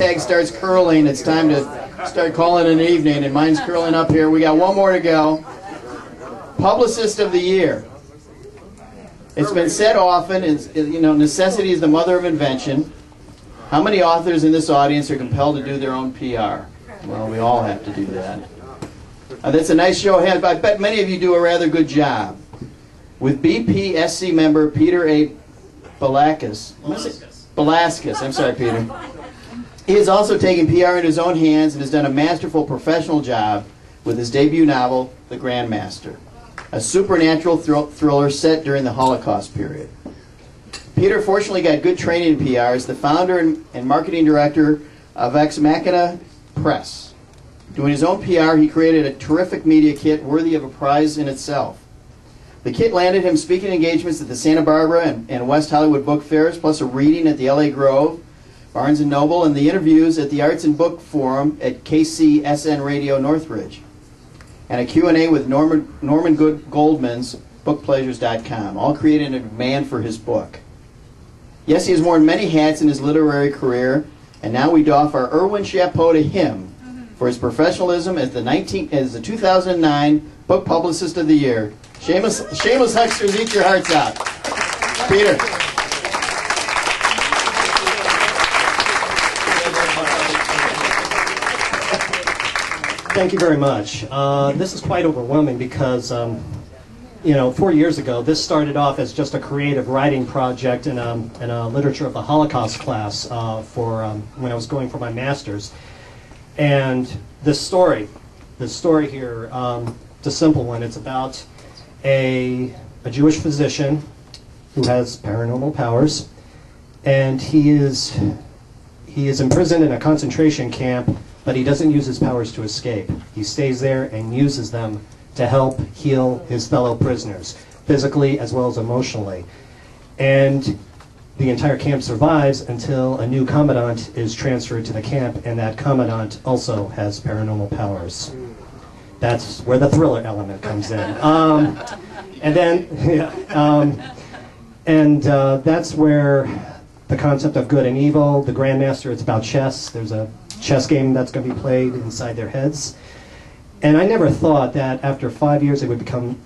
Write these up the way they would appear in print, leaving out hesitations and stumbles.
tag starts curling, it's time to start calling it an evening, and mine's curling up here. We got one more to go. Publicist of the Year. It's been said often, necessity is the mother of invention. How many authors in this audience are compelled to do their own PR? Well, we all have to do that. That's a nice show of hands, but I bet many of you do a rather good job. With BPSC member Peter A. Balaskas. Balaskas, I'm sorry, Peter. He has also taken PR in his own hands and has done a masterful professional job with his debut novel, The Grandmaster, a supernatural thriller set during the Holocaust period. Peter fortunately got good training in PR as the founder and marketing director of Machina Press. Doing his own PR, he created a terrific media kit worthy of a prize in itself. The kit landed him speaking engagements at the Santa Barbara and West Hollywood book fairs, plus a reading at the LA Grove, Barnes & Noble, and the interviews at the Arts and Book Forum at KCSN Radio Northridge, and a Q&A with Norman Goldman's BookPleasures.com, all created a demand for his book. Yes, he has worn many hats in his literary career, and now we doff our Irwin chapeau to him for his professionalism as the 2009 Book Publicist of the Year. Shameless hucksters, eat your hearts out. Peter. Thank you very much. This is quite overwhelming because, 4 years ago, this started off as just a creative writing project in a literature of the Holocaust class when I was going for my master's. And this story here, it's a simple one. It's about a Jewish physician who has paranormal powers, and he is imprisoned in a concentration camp, but he doesn't use his powers to escape. He stays there and uses them to help heal his fellow prisoners, physically as well as emotionally. And the entire camp survives until a new commandant is transferred to the camp, and that commandant also has paranormal powers. That's where the thriller element comes in. That's where the concept of good and evil, the Grandmaster, it's about chess. There's a chess game that's going to be played inside their heads. And I never thought that after 5 years it would become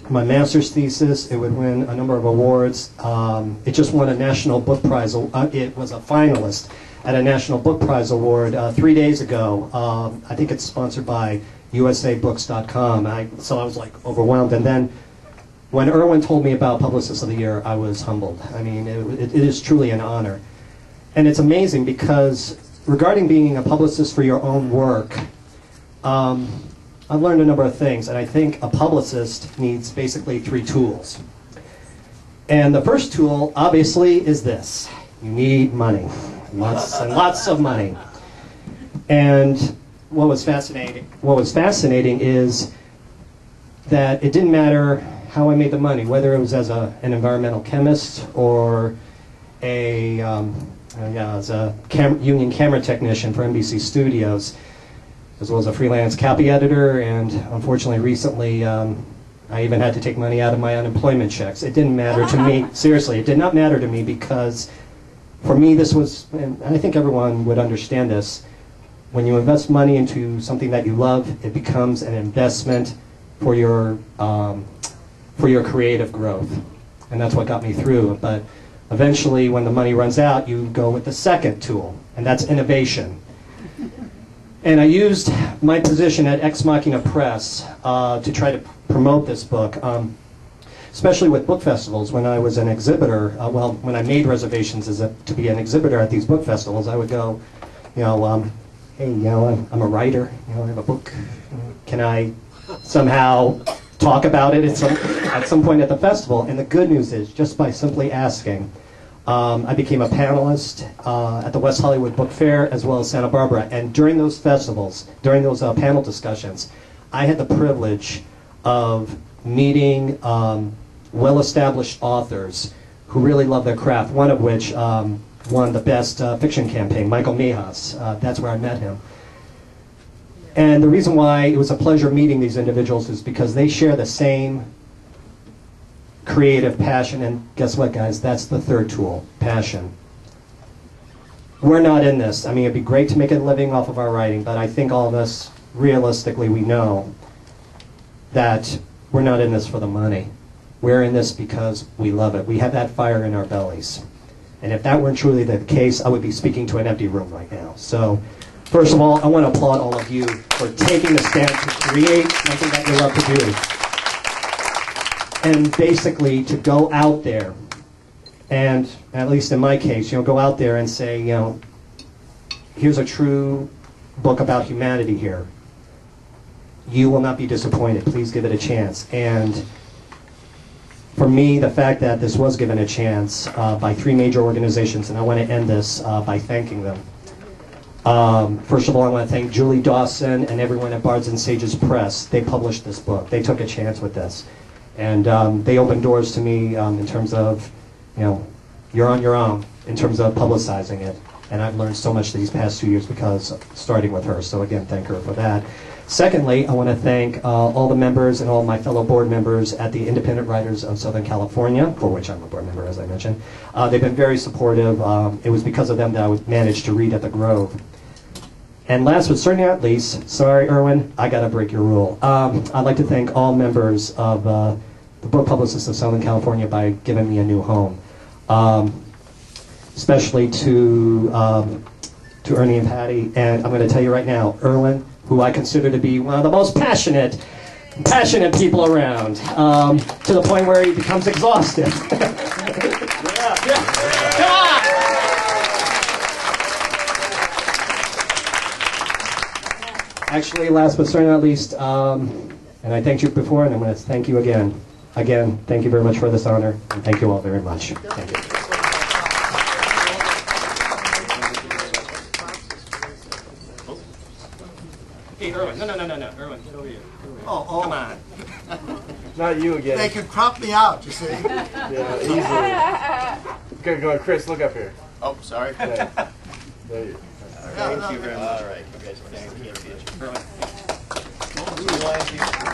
my master's thesis. It would win a number of awards. It just won a National Book Prize. It was a finalist at a National Book Prize award 3 days ago. I think it's sponsored by usabooks.com. So I was like overwhelmed. And then when Irwin told me about Publicists of the Year, I was humbled. I mean, it is truly an honor. And it's amazing because regarding being a publicist for your own work, I've learned a number of things, and I think a publicist needs basically 3 tools. And the first tool, obviously, is this. You need money. Lots and lots of money. And what was fascinating is that it didn't matter how I made the money, whether it was as an environmental chemist or as a union camera technician for NBC Studios, as well as a freelance copy editor, and unfortunately recently I even had to take money out of my unemployment checks. It didn't matter to me. Seriously, it did not matter to me because for me this was, and I think everyone would understand this, when you invest money into something that you love, it becomes an investment for your creative growth. And that's what got me through. But eventually, when the money runs out, you go with the second tool, and that's innovation. And I used my position at Machina Press to try to promote this book, especially with book festivals. When I was an exhibitor, when I made reservations to be an exhibitor at these book festivals, I would go, hey, I'm a writer, I have a book. Can I somehow talk about it at some point at the festival? And the good news is, just by simply asking, I became a panelist at the West Hollywood Book Fair as well as Santa Barbara. And during those festivals, during those panel discussions, I had the privilege of meeting well-established authors who really love their craft, one of which won the Best Fiction Campaign, Michael Mijas. That's where I met him. And the reason why it was a pleasure meeting these individuals is because they share the same creative passion. And guess what, guys? That's the third tool, passion. we're not in this. I mean, it'd be great to make a living off of our writing, but I think all of us, realistically, we know that we're not in this for the money. We're in this because we love it. We have that fire in our bellies. And if that weren't truly the case, I would be speaking to an empty room right now. So, first of all, I want to applaud all of you for taking the stand to create something that you love to do. And basically to go out there and, at least in my case, go out there and say, here's a true book about humanity here. You will not be disappointed. Please give it a chance. And for me, the fact that this was given a chance by 3 major organizations, and I want to end this by thanking them. First of all, I want to thank Julie Dawson and everyone at Bards and Sages Press. They published this book. They took a chance with this. And they opened doors to me in terms of, you're on your own in terms of publicizing it. And I've learned so much these past 2 years because starting with her. So again, thank her for that. Secondly, I want to thank all the members and all my fellow board members at the Independent Writers of Southern California, for which I'm a board member, as I mentioned. They've been very supportive. It was because of them that I managed to read at the Grove. And last but certainly not least, sorry, Erwin, I got to break your rule. I'd like to thank all members of the Book Publicists of Southern California by giving me a new home. Especially to Ernie and Patty. And I'm going to tell you right now, Erwin, who I consider to be one of the most passionate people around, to the point where he becomes exhausted. Actually, last but certainly not least, and I thanked you before, and I'm going to thank you again. Again, thank you very much for this honor, and thank you all very much. Thank you. Hey, Erwin, no, Erwin, get over here. Oh. Come on. Not you again. They could crop me out, you see. Yeah, easily. Go on, Chris, look up here. Oh, sorry. There you Thank you very much. All right. You guys are fantastic.